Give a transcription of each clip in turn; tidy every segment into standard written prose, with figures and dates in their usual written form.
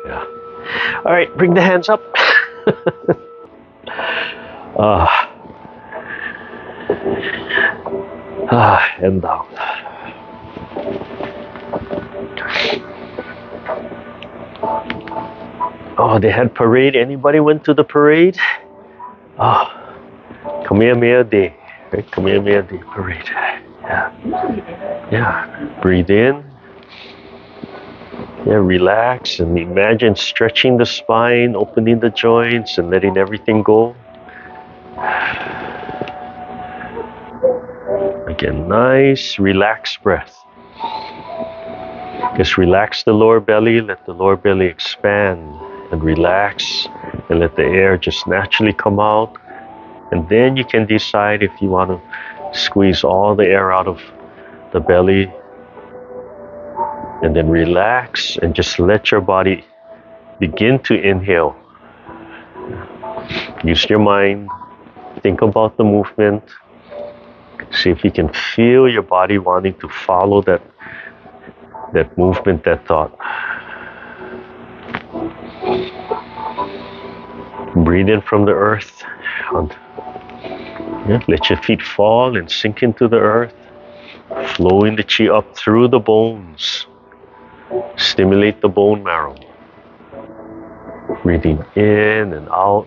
Yeah. All right, bring the hands up. And down. Oh, they had parade. Anybody went to the parade? Oh, Kamehameha Day. Right? Kamehameha Day parade. Yeah. Yeah. Breathe in. Yeah, relax and imagine stretching the spine, opening the joints and letting everything go. Again, nice, relaxed breath. Just relax the lower belly, let the lower belly expand and relax and let the air just naturally come out. And then you can decide if you want to squeeze all the air out of the belly and then relax and just let your body begin to inhale. Use your mind, think about the movement. See if you can feel your body wanting to follow that movement, that thought. Breathe in from the earth. Let your feet fall and sink into the earth. Flowing the chi up through the bones. Stimulate the bone marrow. Breathing in and out.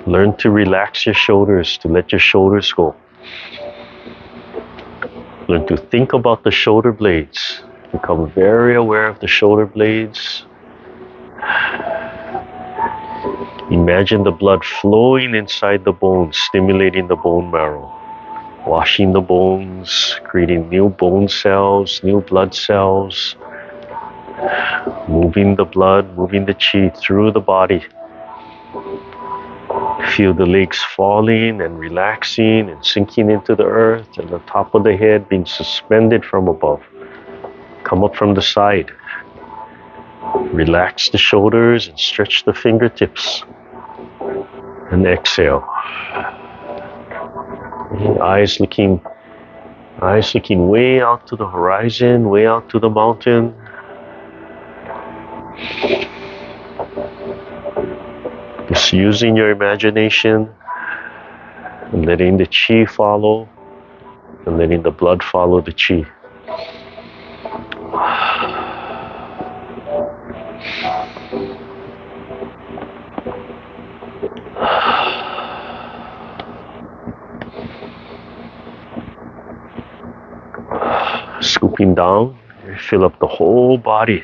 Learn to relax your shoulders, to let your shoulders go. Learn to think about the shoulder blades. Become very aware of the shoulder blades. Imagine the blood flowing inside the bones, stimulating the bone marrow. Washing the bones, creating new bone cells, new blood cells. Moving the blood, moving the chi through the body. Feel the legs falling and relaxing and sinking into the earth, and the top of the head being suspended from above. Come up from the side. Relax the shoulders and stretch the fingertips. And exhale. Eyes looking way out to the horizon, way out to the mountain. Just using your imagination and letting the chi follow and letting the blood follow the chi. Scooping down, fill up the whole body.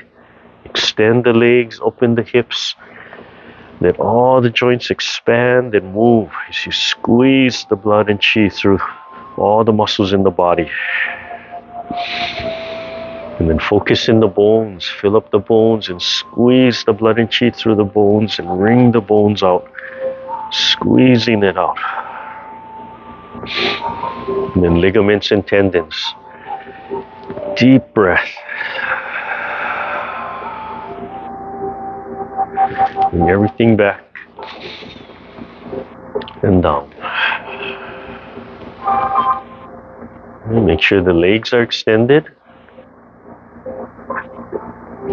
Extend the legs, open the hips. Let all the joints expand and move as you squeeze the blood and chi through all the muscles in the body. And then focus in the bones, fill up the bones and squeeze the blood and chi through the bones and wring the bones out, squeezing it out. And then ligaments and tendons. Deep breath. Bring everything back and down. And make sure the legs are extended.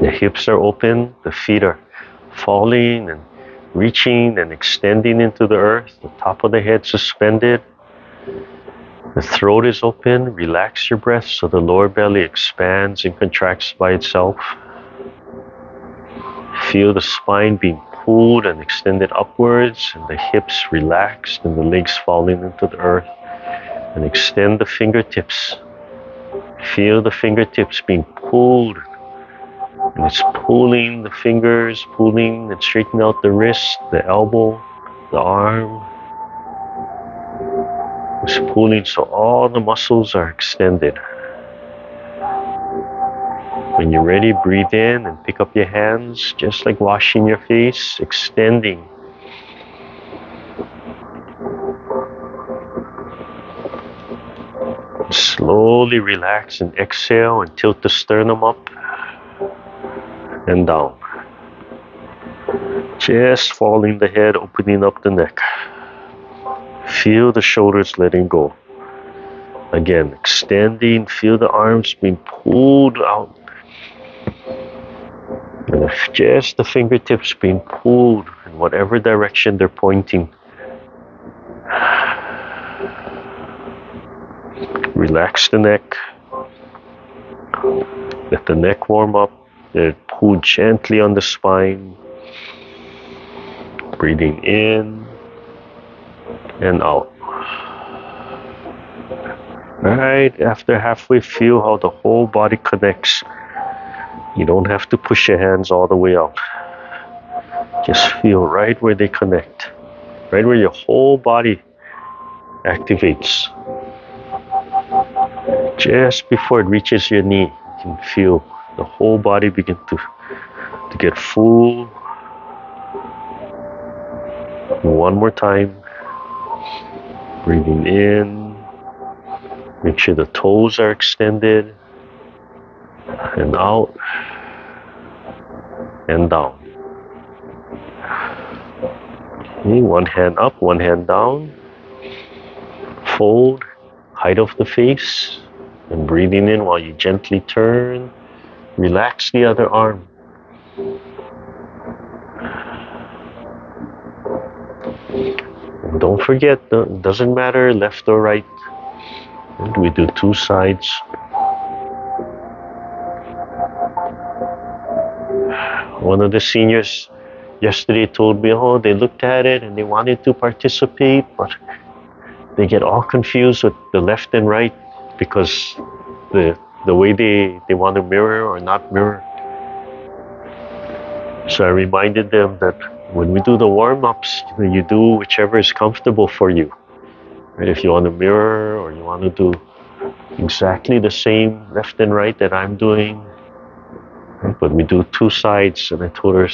The hips are open. The feet are falling and reaching and extending into the earth. The top of the head suspended. The throat is open. Relax your breath so the lower belly expands and contracts by itself. Feel the spine being pulled and extended upwards, and the hips relaxed and the legs falling into the earth. And extend the fingertips. Feel the fingertips being pulled. And it's pulling the fingers, pulling and straightening out the wrist, the elbow, the arm. It's pulling so all the muscles are extended. When you're ready, breathe in and pick up your hands, just like washing your face, extending. Slowly relax and exhale and tilt the sternum up and down. Just following the head, opening up the neck. Feel the shoulders letting go. Again, extending, feel the arms being pulled out. And if just the fingertips being pulled in whatever direction they're pointing, relax the neck. Let the neck warm up. Let it pull gently on the spine. Breathing in and out. Right after halfway, feel how the whole body connects. You don't have to push your hands all the way out. Just feel right where they connect. Right where your whole body activates. Just before it reaches your knee, you can feel the whole body begin to get full. One more time. Breathing in. Make sure the toes are extended. And out. And down. Okay, one hand up, one hand down. Fold. Height of the face. And breathing in while you gently turn. Relax the other arm. And don't forget, it doesn't matter left or right. And we do two sides. One of the seniors yesterday told me, oh, they looked at it and they wanted to participate, but they get all confused with the left and right because the way they want to mirror or not mirror. So I reminded them that when we do the warm-ups, you do whichever is comfortable for you. Right? If you want to mirror or you want to do exactly the same left and right that I'm doing, right? But we do two sides. And I told her,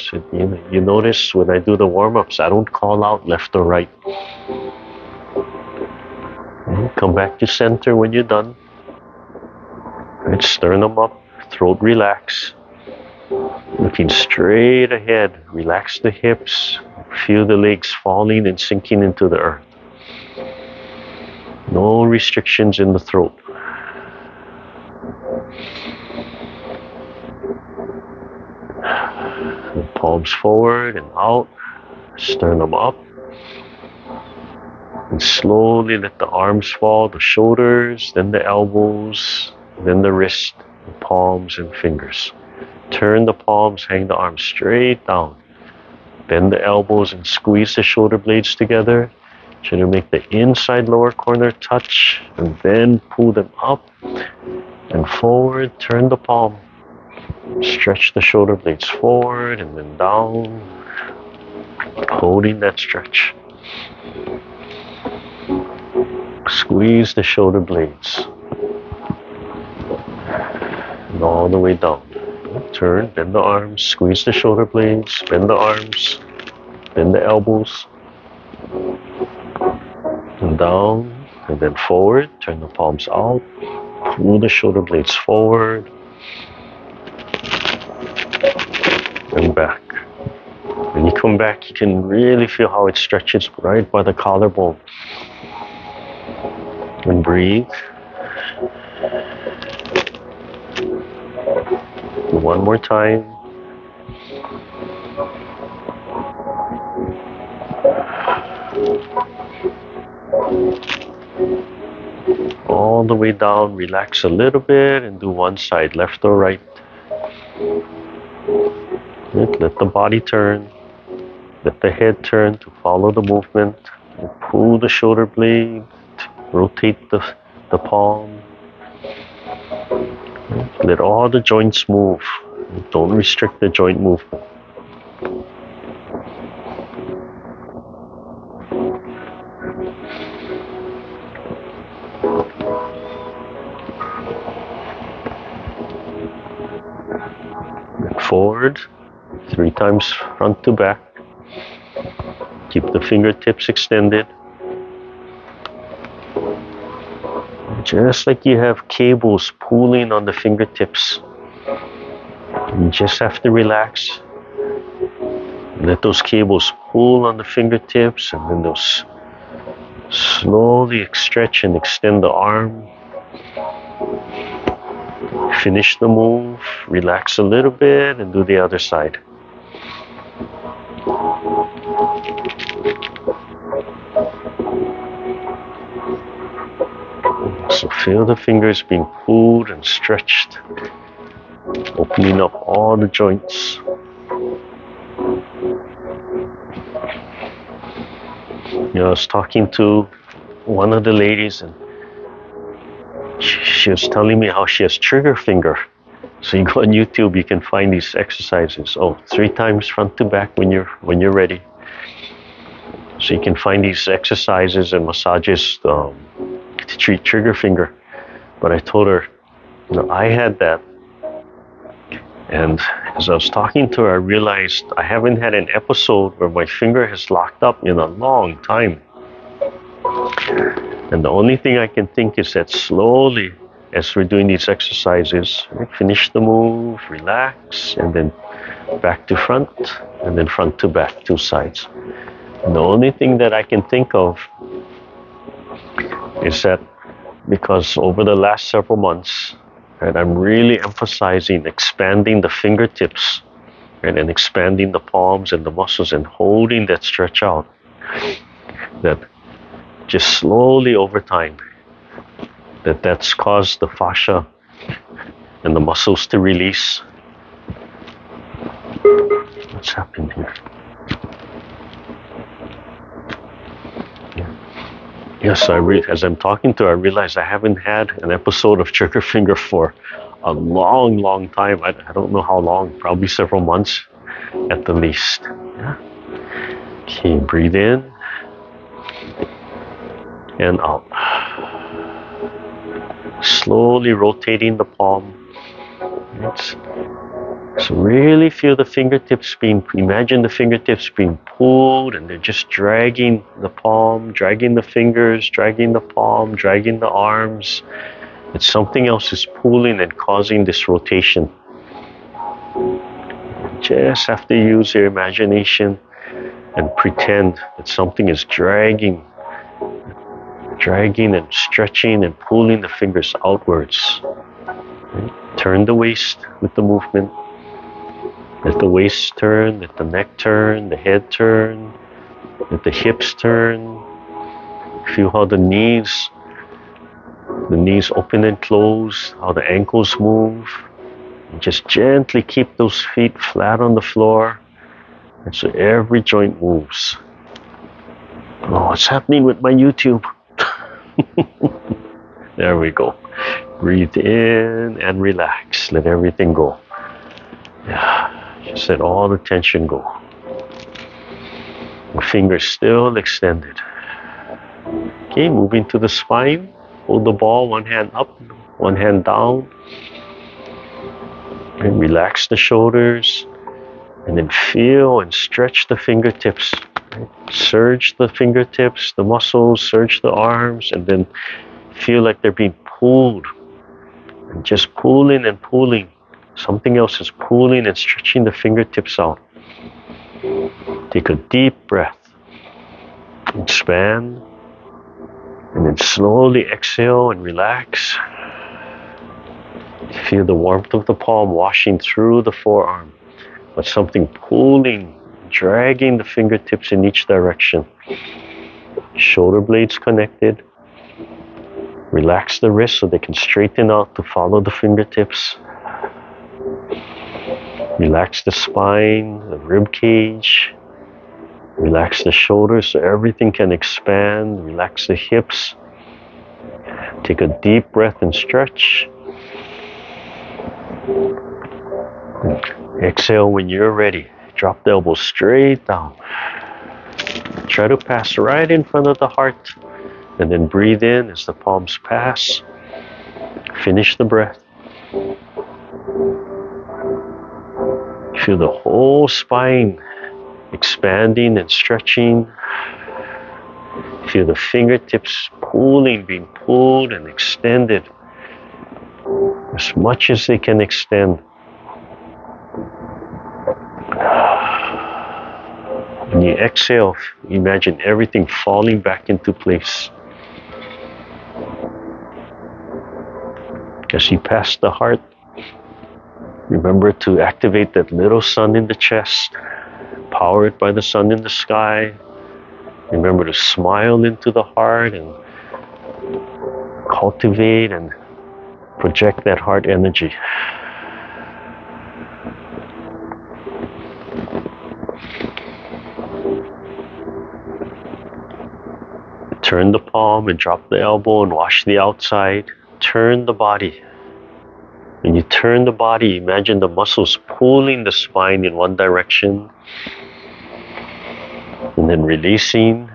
you notice when I do the warm-ups, I don't call out left or right. Right? Come back to center when you're done. Right? Sternum up, throat relax. Looking straight ahead, relax the hips, feel the legs falling and sinking into the earth. No restrictions in the throat. The palms forward and out, sternum up. And slowly let the arms fall, the shoulders, then the elbows, then the wrist, the palms and fingers. Turn the palms, hang the arms straight down. Bend the elbows and squeeze the shoulder blades together. Try to make the inside lower corner touch and then pull them up and forward. Turn the palm. Stretch the shoulder blades forward and then down. Holding that stretch. Squeeze the shoulder blades. And all the way down. Turn, bend the arms, squeeze the shoulder blades, bend the arms, bend the elbows, and down, and then forward, turn the palms out, pull the shoulder blades forward, and back. When you come back, you can really feel how it stretches right by the collarbone. And breathe. One more time. All the way down, relax a little bit and do one side, left or right. Let the body turn. Let the head turn to follow the movement. And pull the shoulder blade, rotate the palm. Let all the joints move. Don't restrict the joint movement. Forward, 3 times front to back. Keep the fingertips extended. Just like you have cables pulling on the fingertips. You just have to relax. Let those cables pull on the fingertips and then those slowly stretch and extend the arm. Finish the move, relax a little bit, and do the other side. So feel the fingers being pulled and stretched, opening up all the joints. I was talking to one of the ladies, and she was telling me how she has trigger finger. So you go on YouTube, you can find these exercises. 3 times front to back when you're ready. So you can find these exercises and massages to treat trigger finger. But I told her, I had that. And as I was talking to her, I realized I haven't had an episode where my finger has locked up in a long time. And the only thing I can think is that slowly, as we're doing these exercises, finish the move, relax, and then back to front, and then front to back, 2 sides. And the only thing that I can think of is that because over the last several months, right, I'm really emphasizing expanding the fingertips, right, and expanding the palms and the muscles and holding that stretch out. That just slowly over time, that's caused the fascia and the muscles to release. What's happened here? Yes, as I'm talking to her, I realize I haven't had an episode of trigger finger for a long, long time. I don't know how long, probably several months at the least. Yeah. Okay, breathe in and out. Slowly rotating the palm. So really feel the fingertips imagine the fingertips being pulled, and they're just dragging the palm, dragging the fingers, dragging the palm, dragging the arms. It's something else is pulling and causing this rotation. Just have to use your imagination and pretend that something is dragging and stretching and pulling the fingers outwards. Turn the waist with the movement. Let the waist turn, let the neck turn, the head turn, let the hips turn. Feel how the knees open and close, how the ankles move. And just gently keep those feet flat on the floor. And so every joint moves. Oh, what's happening with my YouTube? There we go. Breathe in and relax. Let everything go. Yeah. Just let all the tension go. The fingers still extended. Okay, moving to the spine. Hold the ball, one hand up, one hand down. And relax the shoulders. And then feel and stretch the fingertips. Surge the fingertips, the muscles, surge the arms, and then feel like they're being pulled. And just pulling and pulling. Something else is pulling and stretching the fingertips out. Take a deep breath. Expand. And then slowly exhale and relax. Feel the warmth of the palm washing through the forearm. But something pulling, dragging the fingertips in each direction. Shoulder blades connected. Relax the wrists so they can straighten out to follow the fingertips. Relax the spine, the rib cage. Relax the shoulders so everything can expand. Relax the hips. Take a deep breath and stretch. Exhale when you're ready. Drop the elbows straight down. Try to pass right in front of the heart. And then breathe in as the palms pass. Finish the breath. Feel the whole spine expanding and stretching. Feel the fingertips being pulled and extended as much as they can extend. When you exhale, imagine everything falling back into place. As you pass the heart, remember to activate that little sun in the chest, powered by the sun in the sky. Remember to smile into the heart and cultivate and project that heart energy. Turn the palm and drop the elbow and wash the outside. Turn the body. When you turn the body, imagine the muscles pulling the spine in one direction and then releasing.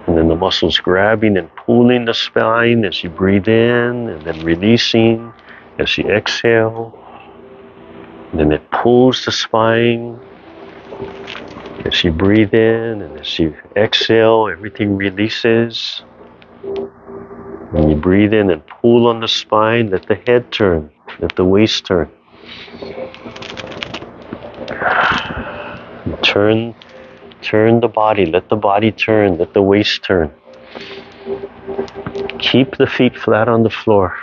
And then the muscles grabbing and pulling the spine as you breathe in and then releasing as you exhale. And then it pulls the spine as you breathe in, and as you exhale, everything releases. When you breathe in and pull on the spine, let the head turn, let the waist turn. Turn the body, let the body turn, let the waist turn. Keep the feet flat on the floor.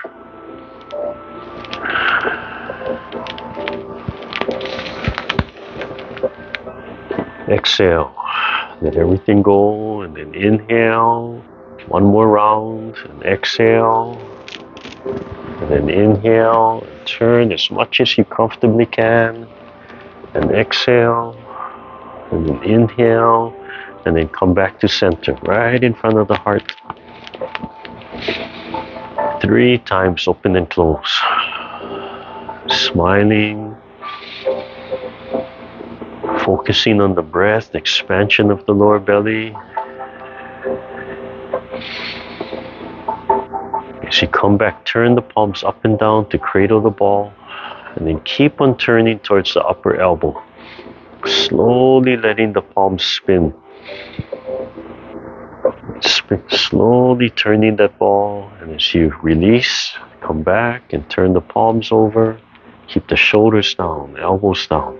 Exhale, let everything go, and then inhale, one more round, and exhale, and then inhale, and turn as much as you comfortably can, and exhale, and then inhale, and then come back to center, right in front of the heart. 3 times open and close. Smiling, focusing on the breath, the expansion of the lower belly. As you come back, turn the palms up and down to cradle the ball, and then keep on turning towards the upper elbow. Slowly letting the palms spin. Slowly turning that ball, and as you release, come back and turn the palms over. Keep the shoulders down, elbows down.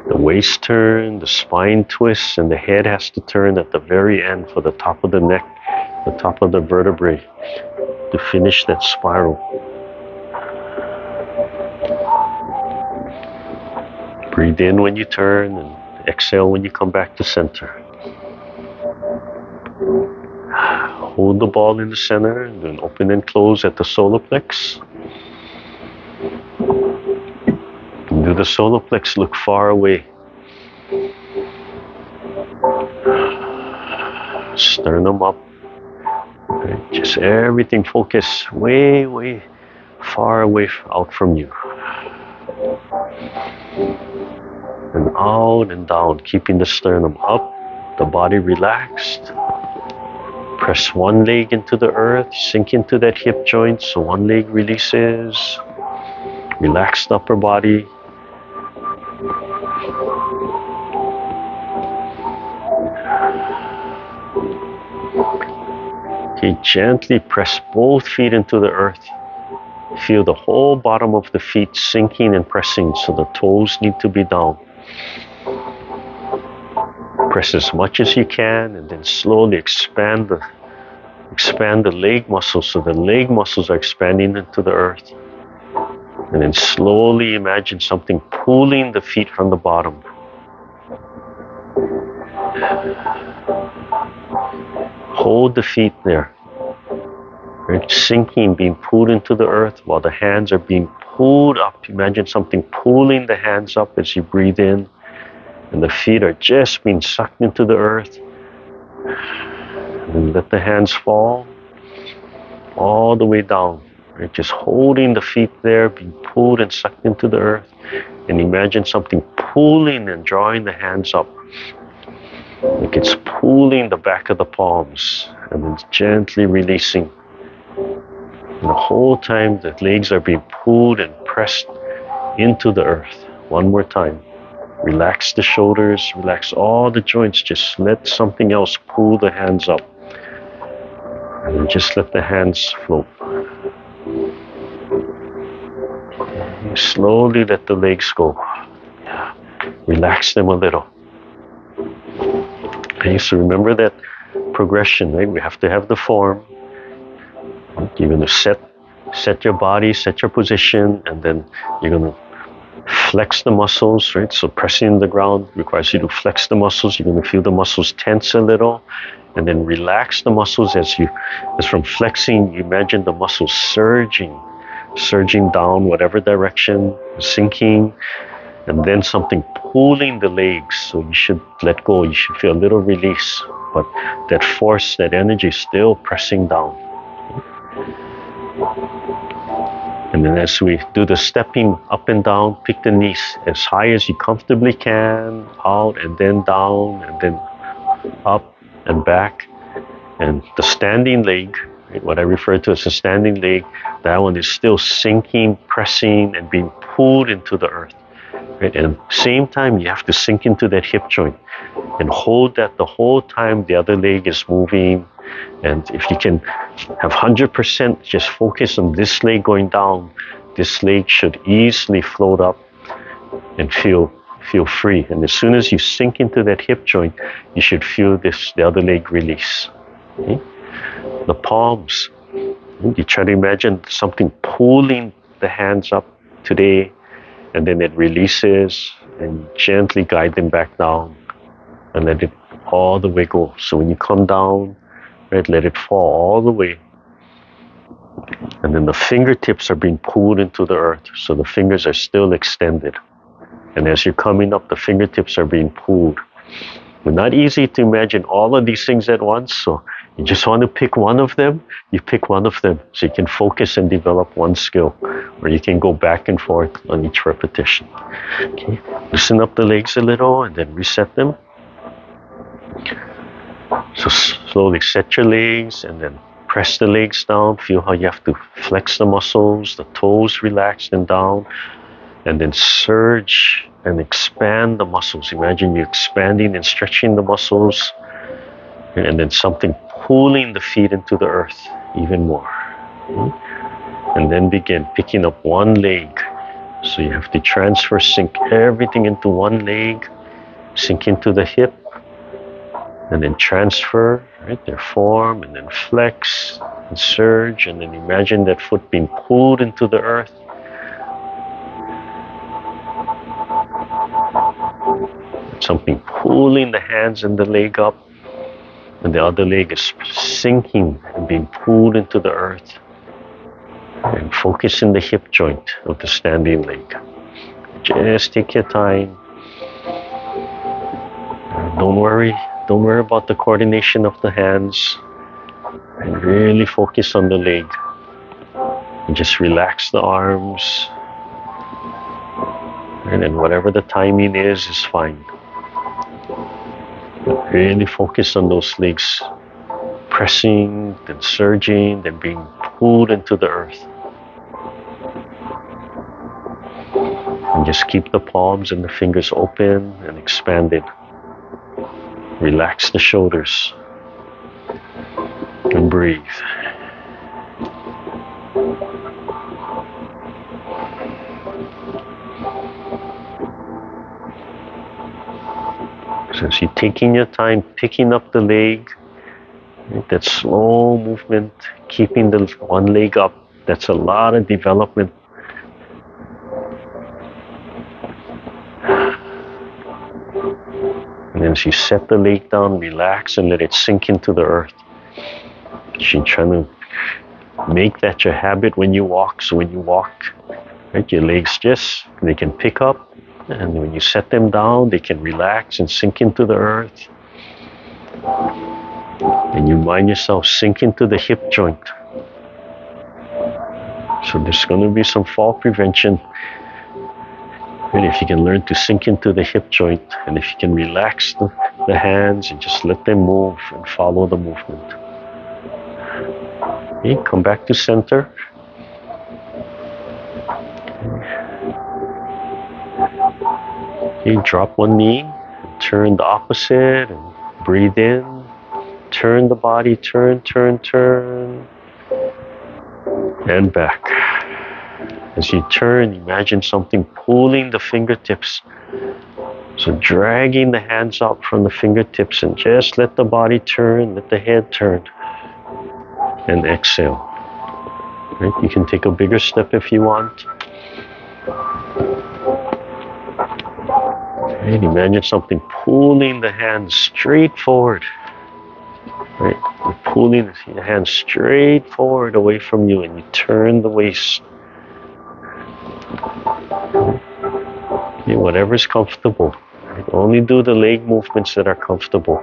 The waist turn, the spine twists, and the head has to turn at the very end for the top of the neck, the top of the vertebrae, to finish that spiral. Breathe in when you turn and exhale when you come back to center. Hold the ball in the center and then open and close at the solar plex. Do the solar plex look far away? Sternum up. Just everything focus way, way far away out from you. And out and down, keeping the sternum up, the body relaxed. Press one leg into the earth, sink into that hip joint so one leg releases. Relax the upper body. Okay, gently press both feet into the earth. Feel the whole bottom of the feet sinking and pressing, so the toes need to be down. Press as much as you can, and then slowly expand the leg muscles, so the leg muscles are expanding into the earth. And then slowly imagine something pulling the feet from the bottom. Hold the feet there. Right? Sinking, being pulled into the earth while the hands are being pulled up. Imagine something pulling the hands up as you breathe in, and the feet are just being sucked into the earth. And let the hands fall all the way down. Right? Just holding the feet there, being pulled and sucked into the earth. And imagine something pulling and drawing the hands up. Like it's pulling the back of the palms and then gently releasing. And the whole time the legs are being pulled and pressed into the earth. One more time. Relax the shoulders, relax all the joints. Just let something else pull the hands up. And just let the hands float. Slowly let the legs go. Relax them a little. Okay, so remember that progression, right? We have to have the form. You're going to set your body, set your position, and then you're going to flex the muscles, right? So pressing the ground requires you to flex the muscles. You're going to feel the muscles tense a little, and then relax the muscles as from flexing, you imagine the muscles surging down whatever direction, sinking, and then something pulling the legs. So you should let go. You should feel a little release, but that force, that energy is still pressing down. And then as we do the stepping up and down, pick the knees as high as you comfortably can, out and then down, and then up and back. And the standing leg, right, what I refer to as a standing leg, that one is still sinking, pressing, and being pulled into the earth. Right? And at the same time, you have to sink into that hip joint and hold that the whole time the other leg is moving. And if you can have 100% just focus on this leg going down, this leg should easily float up and feel free. And as soon as you sink into that hip joint, you should feel the other leg release. Okay? The palms, you try to imagine something pulling the hands up today, and then it releases, and gently guide them back down and let it all the way go. So when you come down, right, let it fall all the way. And then the fingertips are being pulled into the earth, so the fingers are still extended. And as you're coming up, the fingertips are being pulled. It's not easy to imagine all of these things at once, so you just want to pick one of them, you pick one of them, so you can focus and develop one skill, or you can go back and forth on each repetition. Okay, loosen up the legs a little and then reset them. So slowly set your legs and then press the legs down. Feel how you have to flex the muscles, the toes relaxed and down, and then surge and expand the muscles. Imagine you expanding and stretching the muscles, and then something pulling the feet into the earth even more. And then begin picking up one leg. So you have to transfer, sink everything into one leg, sink into the hip, and then transfer, right, their form, and then flex and surge, and then imagine that foot being pulled into the earth. Something pulling the hands and the leg up, and the other leg is sinking and being pulled into the earth. And focus in the hip joint of the standing leg. Just take your time. Don't worry about the coordination of the hands, and really focus on the leg. And just relax the arms, and then whatever the timing is fine. But really focus on those legs pressing, then surging, then being pulled into the earth. And just keep the palms and the fingers open and expanded. Relax the shoulders and breathe. So as you're taking your time, picking up the leg, that slow movement, keeping the one leg up, that's a lot of development. And then as you set the leg down, relax and let it sink into the earth. You're trying to make that your habit when you walk. So when you walk, right, your legs they can pick up. And when you set them down, they can relax and sink into the earth. And you mind yourself, sink into the hip joint. So there's going to be some fall prevention. And if you can learn to sink into the hip joint, and if you can relax the hands and just let them move and follow the movement. Okay, come back to center. Okay, drop one knee, and turn the opposite, and breathe in. Turn the body, turn, and back. As you turn, imagine something pulling the fingertips So dragging the hands out from the fingertips and just let the body turn, let the head turn, and exhale. Right? You can take a bigger step if you want. Right? Imagine something pulling the hands straight forward. Right? You're pulling the hands straight forward away from you, and you turn the waist. Okay, whatever's comfortable. Right? Only do the leg movements that are comfortable.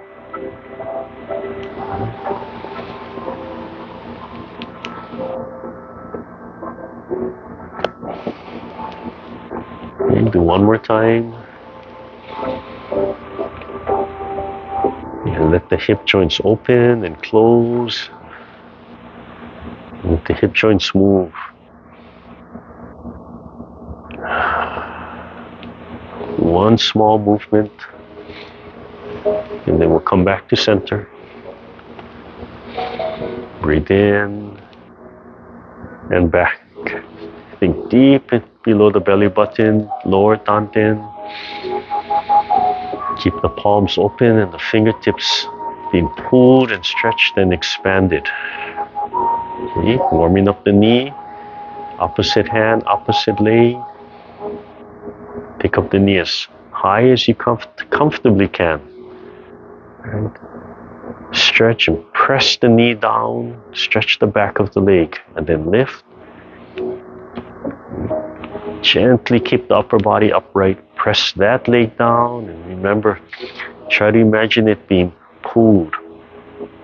Okay, do one more time. And let the hip joints open and close. Let the hip joints move. One small movement, and then we'll come back to center. Breathe in and back. Think deep below the belly button, lower dantian. Keep the palms open and the fingertips being pulled and stretched and expanded. Okay, warming up the knee. Opposite hand, opposite leg. Pick up the knee as high as you comfortably can. Right. Stretch and press the knee down. Stretch the back of the leg and then lift. Gently keep the upper body upright. Press that leg down, and remember, try to imagine it being pulled.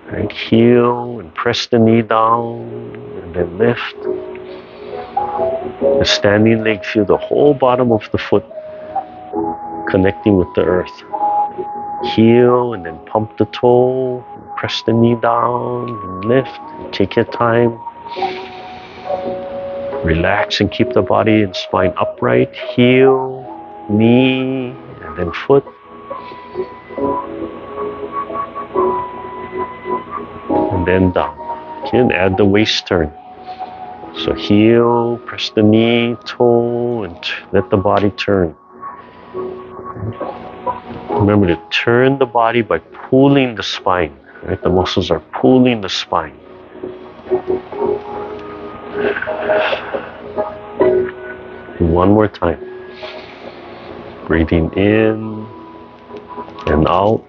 Right. Heel and press the knee down and then lift. The standing leg, feel the whole bottom of the foot connecting with the earth. Heel and then pump the toe. Press the knee down and lift. Take your time. Relax and keep the body and spine upright. Heel, knee, and then foot. And then down. Okay, and add the waist turn. So heel, press the knee, toe, and let the body turn. Remember to turn the body by pulling the spine. Right? The muscles are pulling the spine. One more time. Breathing in and out.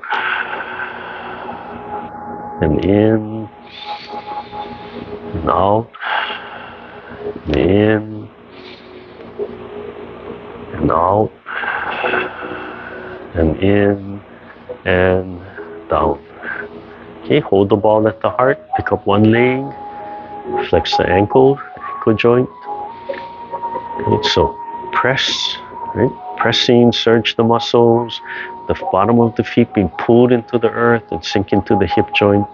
And in and out. And in and out. And in and down. Okay, hold the ball at the heart. Pick up one leg. Flex the ankle joint. Okay, so press, right? Pressing, surge the muscles. The bottom of the feet being pulled into the earth and sink into the hip joint.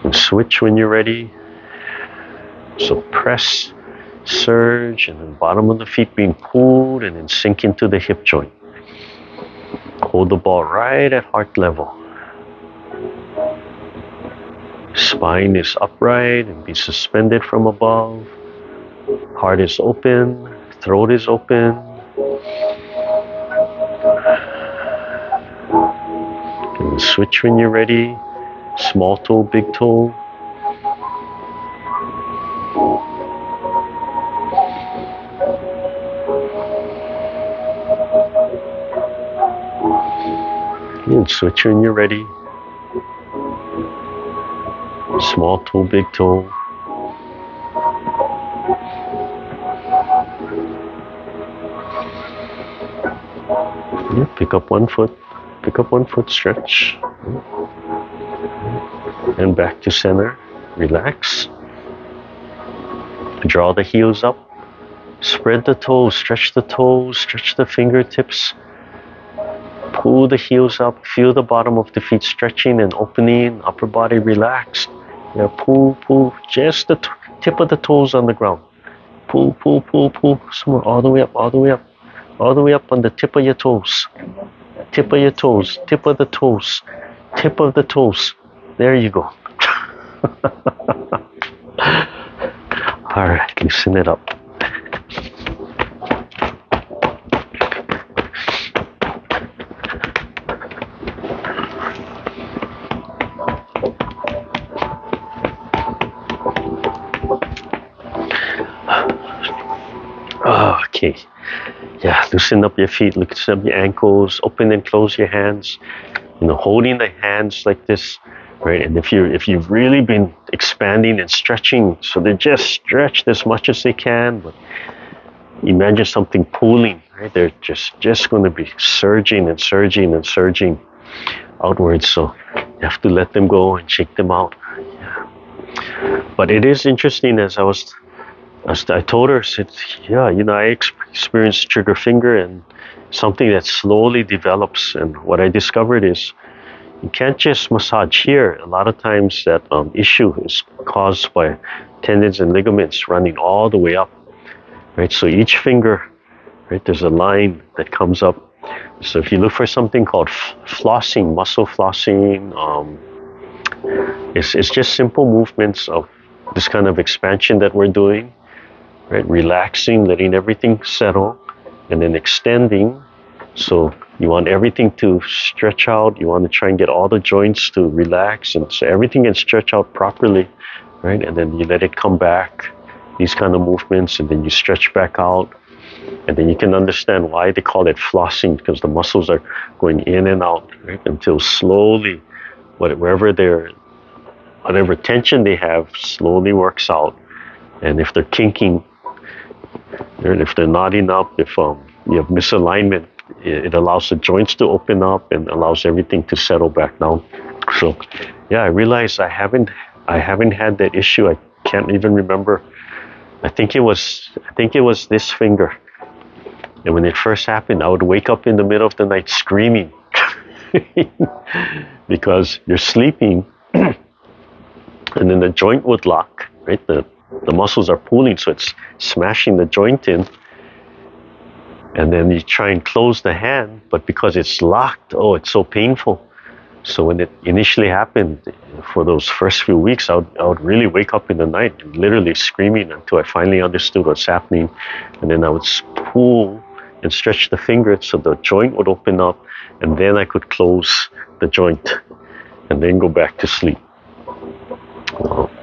And switch when you're ready. So press, surge, and then bottom of the feet being pulled and then sink into the hip joint. Hold the ball right at heart level. Spine is upright and be suspended from above. Heart is open, throat is open. And switch when you're ready. Small toe, big toe. And switch when you're ready. Small toe, big toe. Yeah, pick up one foot, stretch. And back to center. Relax. Draw the heels up. Spread the toes, stretch the fingertips. Pull the heels up, feel the bottom of the feet stretching and opening, upper body relaxed. Yeah, pull, just the tip of the toes on the ground. Pull, somewhere all the way up on the tip of your toes. Tip of the toes. There you go. All right, loosen it up. Okay. Yeah, loosen up your feet, loosen up your ankles, open and close your hands. Holding the hands like this, right? And if you've really been expanding and stretching, so they're just stretched as much as they can, but imagine something pulling, right? They're just going to be surging and surging and surging outwards. So you have to let them go and shake them out. Yeah. But it is interesting, as I told her, I said, yeah, I experienced trigger finger and something that slowly develops. And what I discovered is you can't just massage here. A lot of times that issue is caused by tendons and ligaments running all the way up, right? So each finger, right, there's a line that comes up. So if you look for something called flossing, muscle flossing, it's just simple movements of this kind of expansion that we're doing, right? Relaxing, letting everything settle, and then extending. So you want everything to stretch out. You want to try and get all the joints to relax, and so everything can stretch out properly, right? And then you let it come back, these kind of movements, and then you stretch back out. And then you can understand why they call it flossing, because the muscles are going in and out, right? Until slowly, whatever tension they have slowly works out. And if they're kinking, if they're knotting up, if you have misalignment, it allows the joints to open up and allows everything to settle back down. So yeah, I realized I haven't had that issue. I can't even remember. I think it was this finger. And when it first happened, I would wake up in the middle of the night screaming because you're sleeping and then the joint would lock, right? The muscles are pulling, so it's smashing the joint in. And then you try and close the hand, but because it's locked, it's so painful. So when it initially happened, for those first few weeks, I would really wake up in the night, literally screaming until I finally understood what's happening. And then I would pull and stretch the finger so the joint would open up, and then I could close the joint and then go back to sleep.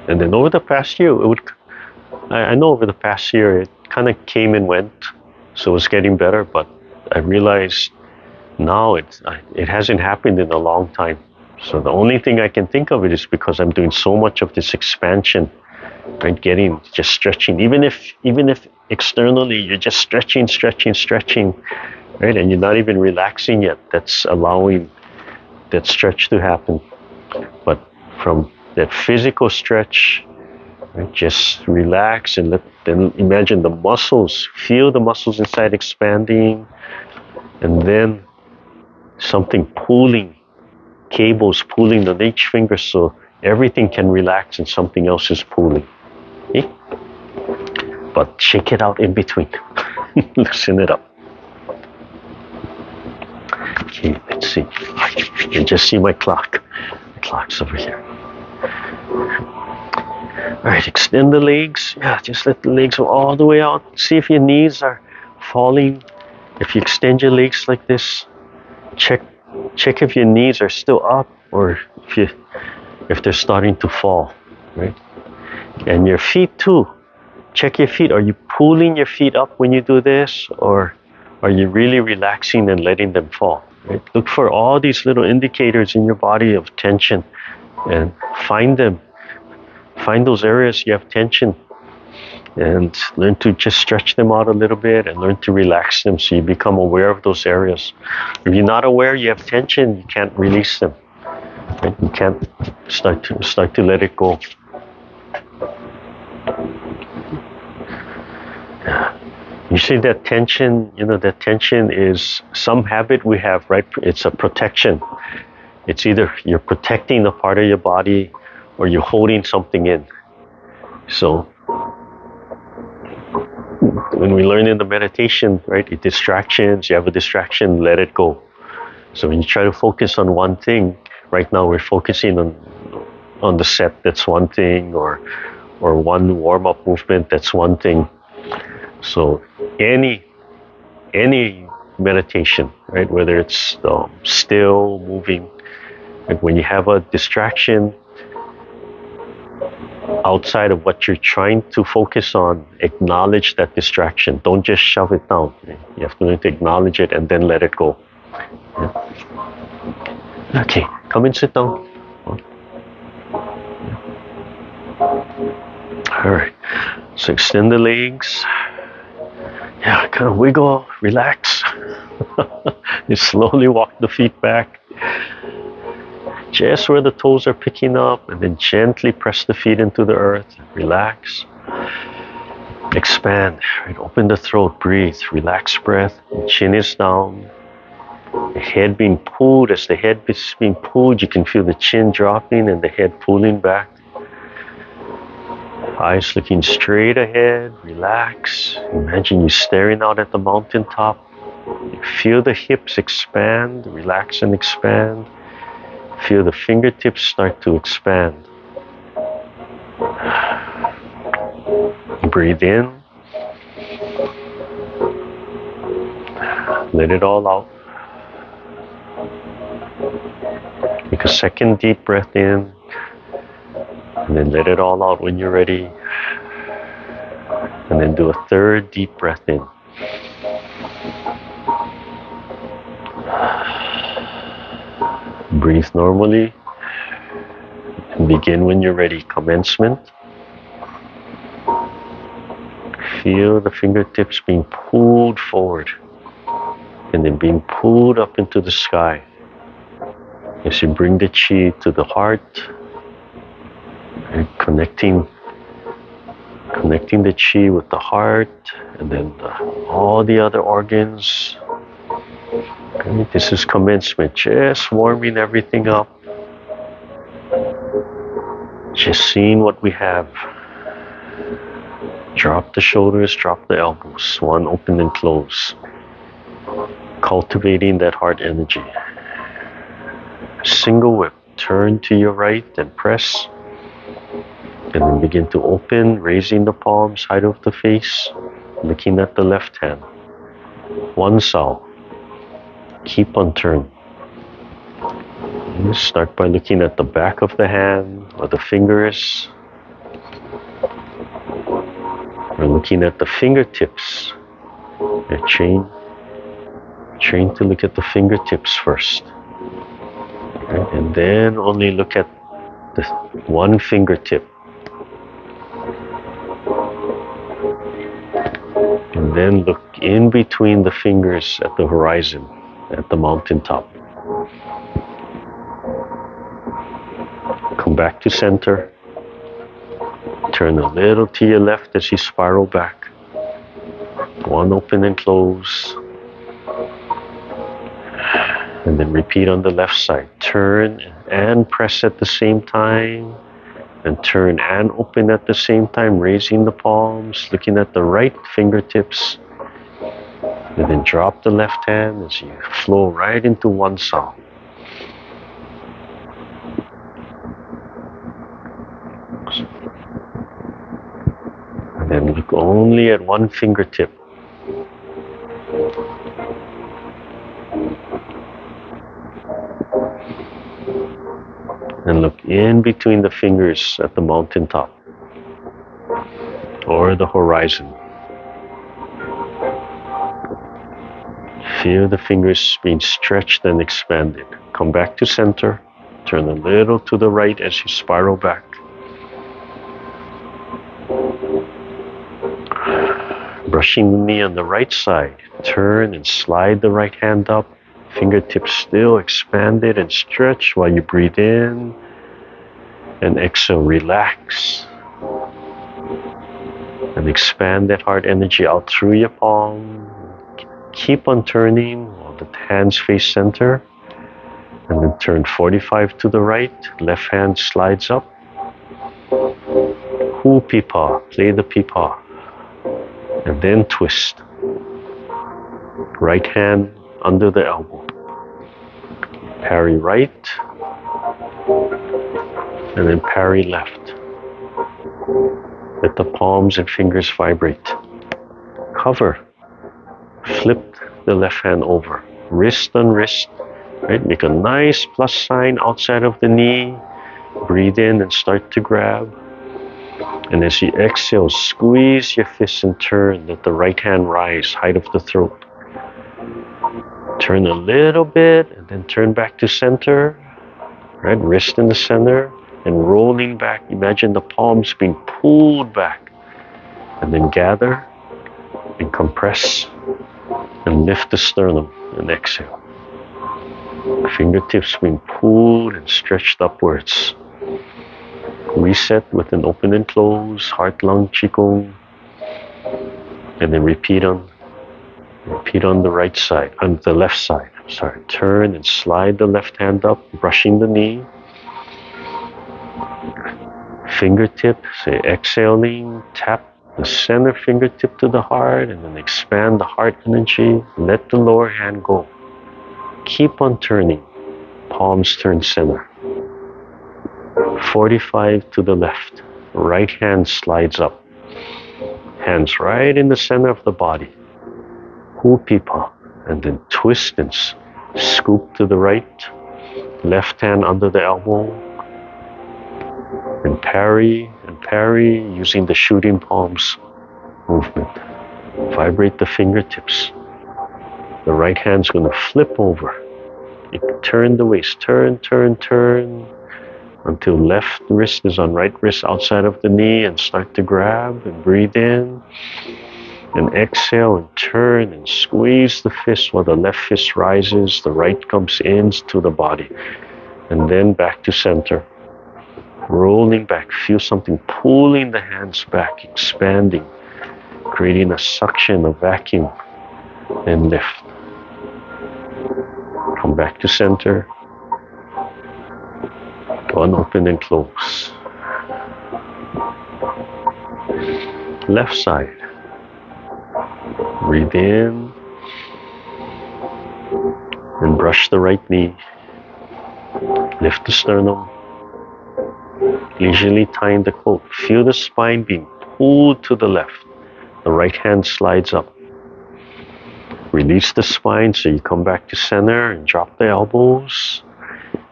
And then over the past year, I know over the past year, it kind of came and went. So it's getting better, but I realized now it hasn't happened in a long time. So the only thing I can think of it is because I'm doing so much of this expansion, right? Just stretching. Even if externally you're just stretching, right? And you're not even relaxing yet. That's allowing that stretch to happen. But from that physical stretch, right, just relax and then imagine the muscles, feel the muscles inside expanding, and then something pulling, cables pulling on each finger so everything can relax and something else is pulling. Okay? But shake it out in between. Loosen it up. Okay, let's see. You can just see my clock. The clock's over here. All right, extend the legs. Yeah, just let the legs go all the way out. See if your knees are falling. If you extend your legs like this, check if your knees are still up or if they're starting to fall, right? And your feet too. Check your feet. Are you pulling your feet up when you do this, or are you really relaxing and letting them fall? Right? Look for all these little indicators in your body of tension and find them. Find those areas you have tension and learn to just stretch them out a little bit and learn to relax them so you become aware of those areas. If you're not aware you have tension, you can't release them. Right? You can't start to let it go. You see that tension, that tension is some habit we have, right? It's a protection. It's either you're protecting a part of your body or you're holding something in. So when we learn in the meditation, right, distractions, you have a distraction, let it go. So when you try to focus on one thing, right now we're focusing on the set, that's one thing, or or one warm-up movement, that's one thing. So any meditation, right? Whether it's still moving, like when you have a distraction outside of what you're trying to focus on, acknowledge that distraction. Don't just shove it down. You have to learn to acknowledge it and then let it go. Yeah. Okay, come and sit down. All right, so extend the legs. Yeah, kind of wiggle, relax. You slowly walk the feet back, just where the toes are picking up, and then gently press the feet into the earth. Relax. Expand. Right, open the throat. Breathe. Relax breath. Chin is down. The head being pulled. As the head is being pulled, you can feel the chin dropping and the head pulling back. Eyes looking straight ahead. Relax. Imagine you staring out at the mountaintop. You feel the hips expand. Relax and expand. Feel the fingertips start to expand. Breathe in. Let it all out. Take a second deep breath in. And then let it all out when you're ready. And then do a third deep breath in. Breathe normally. And begin when you're ready. Commencement. Feel the fingertips being pulled forward. And then being pulled up into the sky. As you bring the chi to the heart. And connecting the chi with the heart, and then all the other organs. Okay, this is commencement, just warming everything up. Just seeing what we have. Drop the shoulders, drop the elbows, one open and close. Cultivating that heart energy. Single whip, turn to your right and press. And then begin to open, raising the palms, height of the face, looking at the left hand. One sao. Keep on turn. Start by looking at the back of the hand or the fingers. Or looking at the fingertips. Train to look at the fingertips first. Right? And then only look at the one fingertip. And then look in between the fingers at the horizon, at the mountaintop. Come back to center. Turn a little to your left as you spiral back. One open and close. And then repeat on the left side. Turn and press at the same time. And turn and open at the same time, raising the palms, looking at the right fingertips. And then drop the left hand as you flow right into one sao. And then look only at one fingertip. And look in between the fingers at the mountaintop or the horizon. Feel the fingers being stretched and expanded. Come back to center. Turn a little to the right as you spiral back. Brushing the knee on the right side. Turn and slide the right hand up. Fingertips still expanded and stretch while you breathe in and exhale, relax. And expand that heart energy out through your palm. Keep on turning while the hands face center. And then turn 45 to the right. Left hand slides up. Hu pipa, play the pipa. And then twist. Right hand under the elbow. Parry right. And then parry left. Let the palms and fingers vibrate. Cover. Flip the left hand over. Wrist on wrist. Right? Make a nice plus sign outside of the knee. Breathe in and start to grab. And as you exhale, squeeze your fists and turn. Let the right hand rise, height of the throat. Turn a little bit and then turn back to center. Right? Wrist in the center and rolling back. Imagine the palms being pulled back. And then gather and compress and lift the sternum and exhale. Fingertips being pulled and stretched upwards. Reset with an open and close, heart, lung, Qigong. And then repeat on the right side, on the left side. Sorry, turn and slide the left hand up, brushing the knee. Fingertip, say exhaling, tap the center fingertip to the heart and then expand the heart energy. Let the lower hand go. Keep on turning. Palms turn center. 45 to the left. Right hand slides up. Hands right in the center of the body. Hupipa. And then twist and scoop to the right. Left hand under the elbow. And parry using the shooting palms movement. Vibrate the fingertips. The right hand's going to flip over. You turn the waist. Turn. Until left wrist is on right wrist outside of the knee and start to grab and breathe in. And exhale and turn and squeeze the fist while the left fist rises. The right comes in to the body. And then back to center. Rolling back. Feel something pulling the hands back, expanding, creating a suction, a vacuum. And lift. Come back to center. One open and close. Left side. Breathe in. And brush the right knee. Lift the sternum. Leisurely tying the coat. Feel the spine being pulled to the left. The right hand slides up. Release the spine so you come back to center and drop the elbows.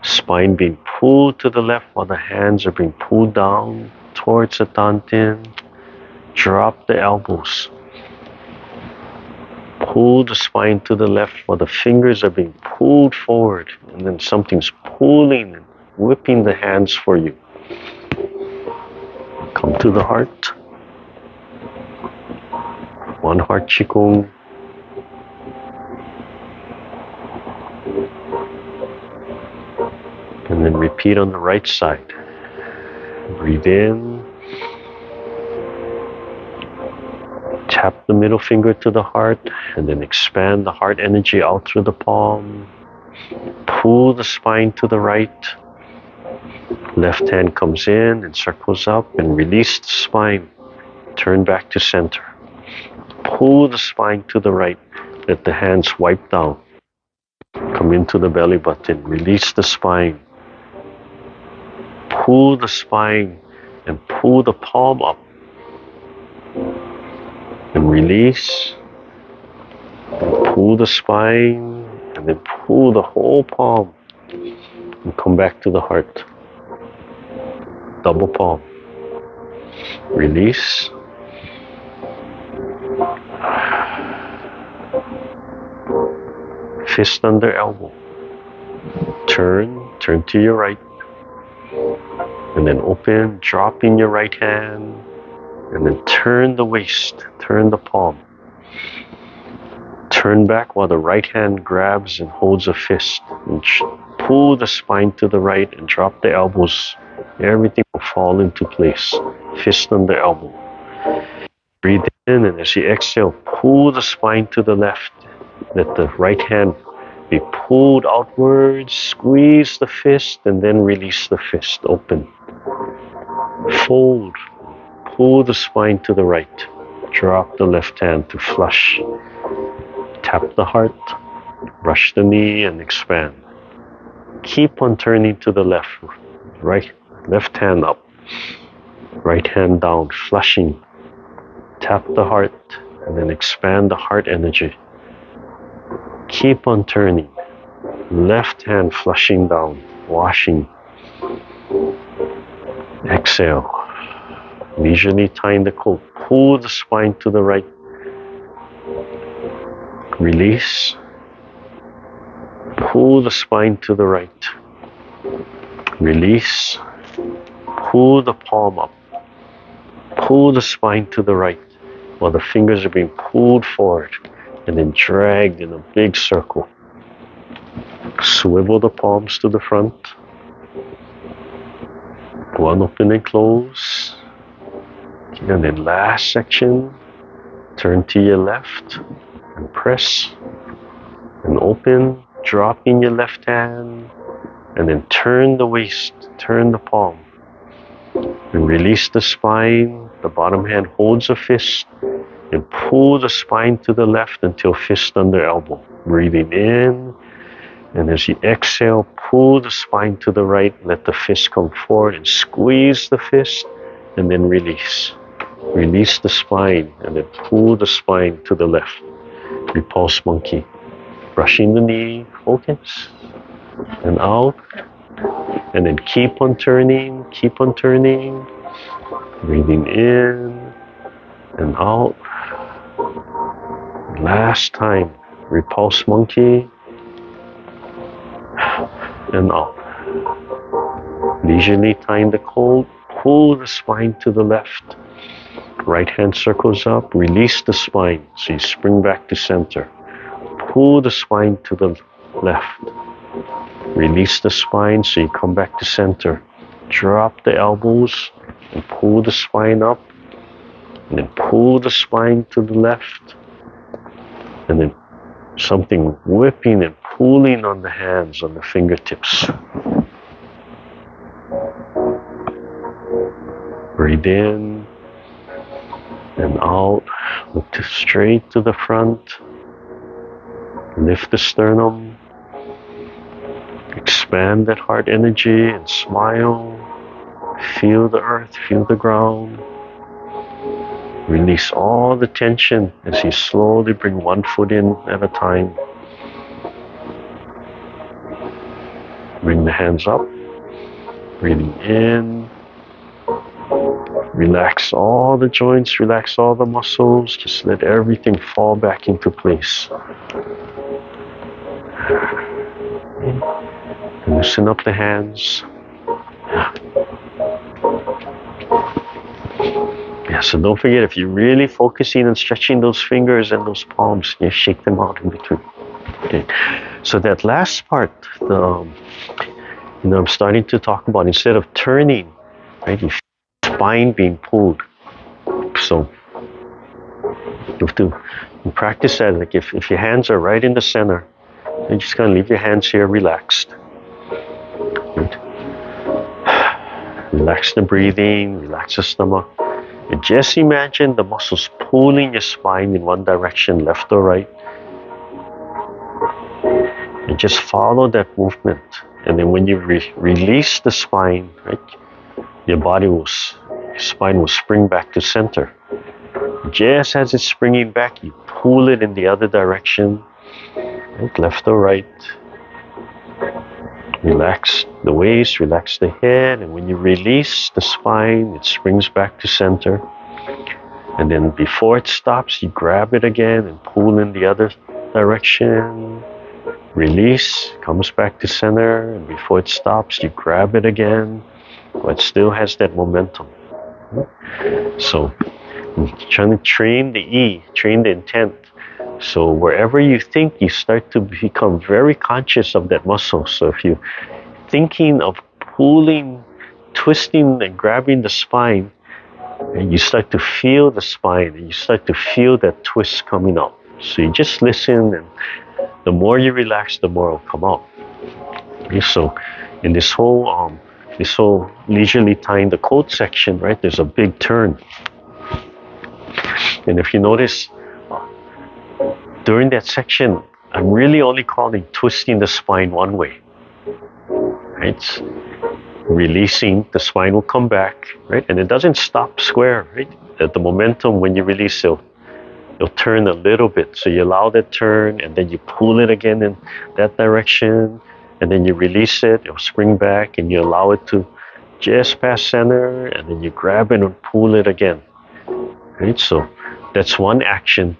Spine being pulled to the left while the hands are being pulled down towards the dantian. Drop the elbows. Pull the spine to the left while the fingers are being pulled forward. And then something's pulling and whipping the hands for you. Come to the heart. One heart Qigong. And then repeat on the right side. Breathe in. Tap the middle finger to the heart and then expand the heart energy out through the palm. Pull the spine to the right. Left hand comes in and circles up and release the spine. Turn back to center. Pull the spine to the right. Let the hands wipe down. Come into the belly button. Release the spine. Pull the spine and pull the palm up. And release. Pull the spine and then pull the whole palm. And come back to the heart. Double palm. Release. Fist under elbow. Turn to your right. And then open, dropping your right hand. And then turn the waist, turn the palm. Turn back while the right hand grabs and holds a fist. And pull the spine to the right and drop the elbows. Everything will fall into place. Fist under elbow. Breathe in and as you exhale, pull the spine to the left. Let the right hand be pulled outwards. Squeeze the fist and then release the fist. Open. Fold. Pull the spine to the right. Drop the left hand to flush. Tap the heart. Brush the knee and expand. Keep on turning to the left. Right. Left hand up. Right hand down, flushing. Tap the heart and then expand the heart energy. Keep on turning. Left hand flushing down, washing. Exhale. Leisurely tying the coat. Pull the spine to the right. Release. Pull the spine to the right. Release. Pull the palm up. Pull the spine to the right while the fingers are being pulled forward and then dragged in a big circle. Swivel the palms to the front. One open and close. And then last section, turn to your left and press and open, dropping your left hand and then turn the waist, turn the palm and release the spine. The bottom hand holds a fist and pull the spine to the left until fist under elbow. Breathing in, and as you exhale, pull the spine to the right, let the fist come forward and squeeze the fist and then release. Release the spine and then pull the spine to the left. Repulse monkey. Brushing the knee, focus, and out. And then keep on turning, keep on turning. Breathing in and out. Last time, repulse monkey and out. Leisurely tying the coat, pull the spine to the left. Right hand circles up, release the spine so you spring back to center. Pull the spine to the left. Release the spine so you come back to center. Drop the elbows and pull the spine up. And then pull the spine to the left. And then something whipping and pulling on the hands, on the fingertips. Breathe in and out. Look straight to the front. Lift the sternum. Expand that heart energy and smile. Feel the earth, feel the ground. Release all the tension as you slowly bring one foot in at a time. Bring the hands up. Breathing in. Relax all the joints, relax all the muscles. Just let everything fall back into place. Loosen up the hands. Yeah, so don't forget, if you're really focusing and stretching those fingers and those palms, you shake them out in between. Okay. So that last part, I'm starting to talk about, instead of turning, right, you feel the spine being pulled. So you have to practice that. Like if your hands are right in the center, you're just gonna leave your hands here relaxed. Right. Relax the breathing, relax the stomach. And just imagine the muscles pulling your spine in one direction, left or right. And just follow that movement. And then when you release the spine, right, your spine will spring back to center. Just as it's springing back, you pull it in the other direction, right, left or right. Relax the waist, relax the head, and when you release the spine, it springs back to center. And then before it stops, you grab it again and pull in the other direction. Release, comes back to center, and before it stops, you grab it again, but still has that momentum. So, I'm trying to train the E, train the intent. So wherever you think, you start to become very conscious of that muscle. So if you're thinking of pulling, twisting and grabbing the spine, and you start to feel the spine, and you start to feel that twist coming out. So you just listen, and the more you relax, the more it'll come out. Okay, so in this whole leisurely tying the coat section, right, there's a big turn. And if you notice, during that section, I'm really only calling twisting the spine one way, right? Releasing, the spine will come back, right? And it doesn't stop square, right? At the momentum, when you release, it'll turn a little bit. So you allow that turn, and then you pull it again in that direction, and then you release it, it'll spring back, and you allow it to just past center, and then you grab it and pull it again, right? So that's one action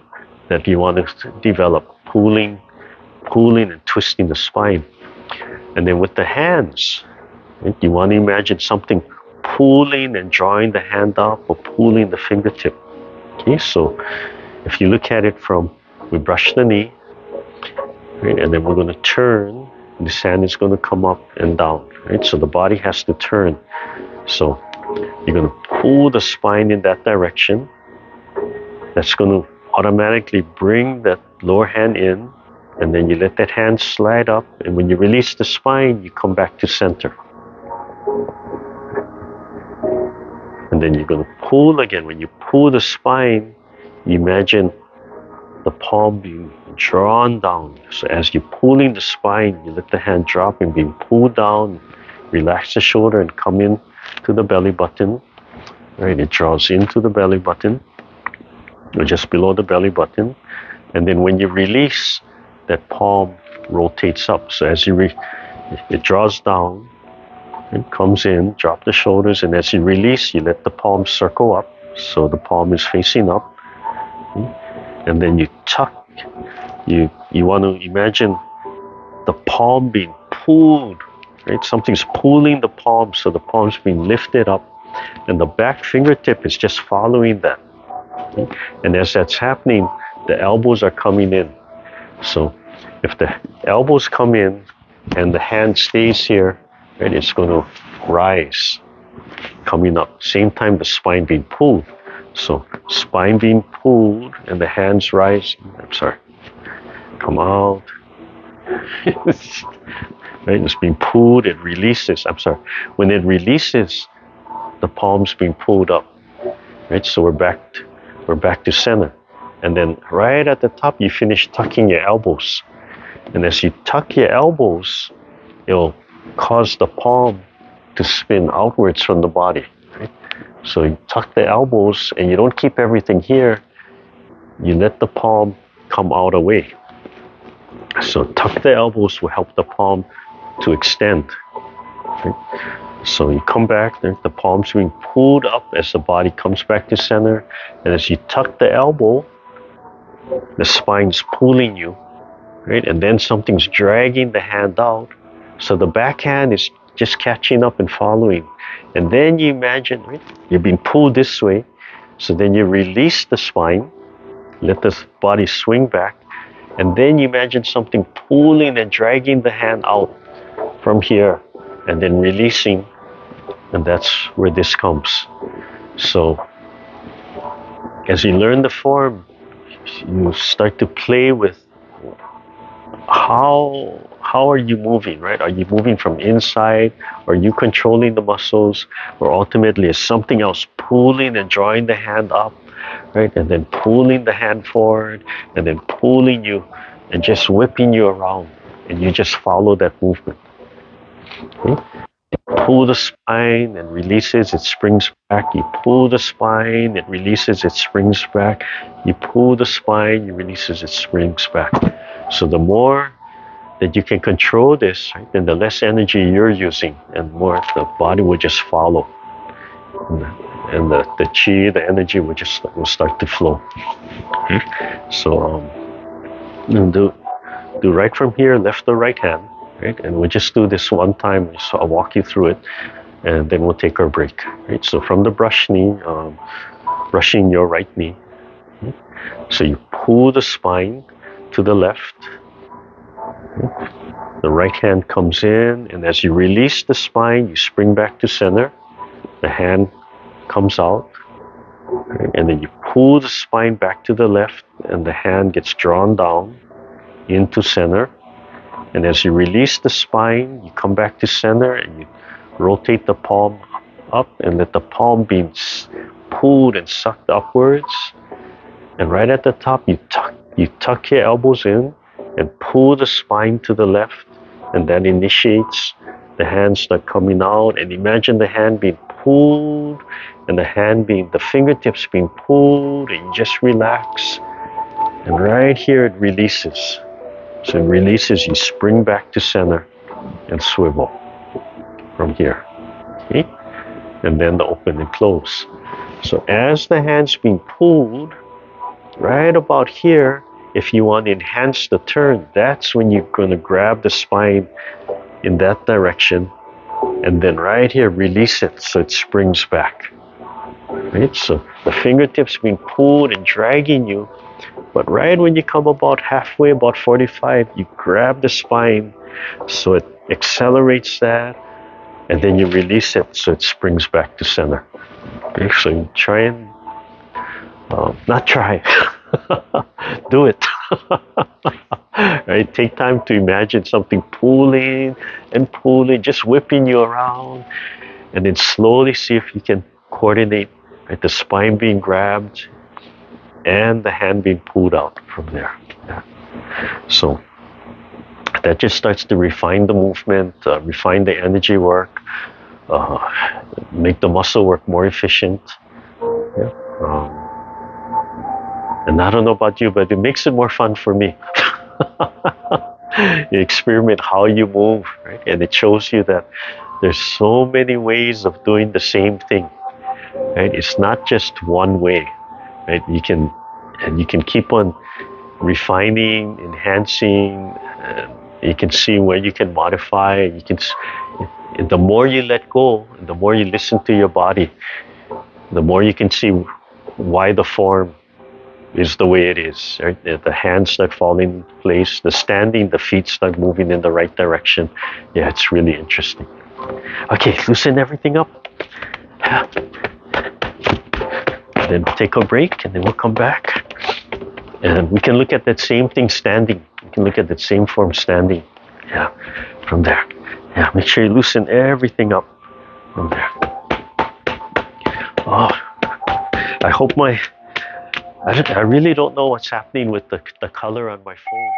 that you want to develop, pulling and twisting the spine. And then with the hands, right, you want to imagine something pulling and drawing the hand up, or pulling the fingertip. Okay, so if you look at it from, we brush the knee, right, and then we're going to turn, and this hand is going to come up and down, right? So the body has to turn. So you're going to pull the spine in that direction. That's going to automatically bring that lower hand in, and then you let that hand slide up, and when you release the spine, you come back to center. And then you're going to pull again. When you pull the spine, you imagine the palm being drawn down. So as you're pulling the spine, you let the hand drop and being pulled down. Relax the shoulder and come in to the belly button. Right, it draws into the belly button, or just below the belly button. And then when you release, that palm rotates up. So as it draws down, it comes in, drop the shoulders, and as you release, you let the palm circle up, so the palm is facing up. And then you tuck, you want to imagine the palm being pulled, right? Something's pulling the palm, so the palm's being lifted up, and the back fingertip is just following that. And as that's happening, the elbows are coming in. So if the elbows come in and the hand stays here, right, it's going to rise, coming up. Same time the spine being pulled. So spine being pulled and the hands rising. I'm sorry. Come out. Right, it's being pulled, it releases. I'm sorry. When it releases, the palm's being pulled up. Right, so we're back to center. And then right at the top, you finish tucking your elbows. And as you tuck your elbows, it'll cause the palm to spin outwards from the body. Right? So you tuck the elbows, and you don't keep everything here. You let the palm come out away. So tuck the elbows will help the palm to extend. Right? So you come back, the palm's being pulled up as the body comes back to center. And as you tuck the elbow, the spine's pulling you, right? And then something's dragging the hand out. So the back hand is just catching up and following. And then you imagine, right, you're being pulled this way. So then you release the spine, let the body swing back. And then you imagine something pulling and dragging the hand out from here, and then releasing. And that's where this comes. So as you learn the form, you start to play with how are you moving, right? Are you moving from inside? Are you controlling the muscles? Or ultimately is something else pulling and drawing the hand up, right? And then pulling the hand forward, and then pulling you and just whipping you around, and you just follow that movement. Okay? Pull the spine and releases, it springs back. You pull the spine, it releases, it springs back. You pull the spine, you releases, it springs back. So the more that you can control this, right, then the less energy you're using, and more the body will just follow. And the chi, the energy will start to flow. So do right from here, left or right hand. Right? And we'll just do this one time, so I'll walk you through it, and then we'll take our break. Right? So from the brush knee, brushing your right knee. Right? So you pull the spine to the left. Right? The right hand comes in, and as you release the spine, you spring back to center. The hand comes out. Right? And then you pull the spine back to the left, and the hand gets drawn down into center. And as you release the spine, you come back to center, and you rotate the palm up and let the palm be pulled and sucked upwards. And right at the top, you tuck your elbows in and pull the spine to the left, and that initiates the hand start coming out, and imagine the hand being pulled and the fingertips being pulled, and you just relax. And right here it releases. So it releases, you spring back to center and swivel from here. Okay? And then the open and close. So as the hand's being pulled, right about here, if you want to enhance the turn, that's when you're going to grab the spine in that direction, and then right here release it so it springs back. Right? So the fingertips being pulled and dragging you, but right when you come about halfway, about 45, you grab the spine so it accelerates that, and then you release it so it springs back to center. Okay, so you try and not try, do it. Right? Take time to imagine something pulling and pulling, just whipping you around, and then slowly see if you can coordinate, right? The spine being grabbed and the hand being pulled out from there. Yeah. So that just starts to refine the movement, refine the energy work, make the muscle work more efficient. Yeah. And I don't know about you, but it makes it more fun for me. You experiment how you move, right? And it shows you that there's so many ways of doing the same thing, right? It's not just one way, right? You can keep on refining, enhancing. You can see where you can modify. And the more you let go, and the more you listen to your body, the more you can see why the form is the way it is, right? The hands start falling into place, the standing, the feet start moving in the right direction. Yeah, it's really interesting. Okay, loosen everything up. Then take a break, and then we'll come back. And we can look at that same thing standing. We can look at that same form standing. Yeah, from there. Yeah, make sure you loosen everything up from there. Oh, I hope I really don't know what's happening with the color on my phone.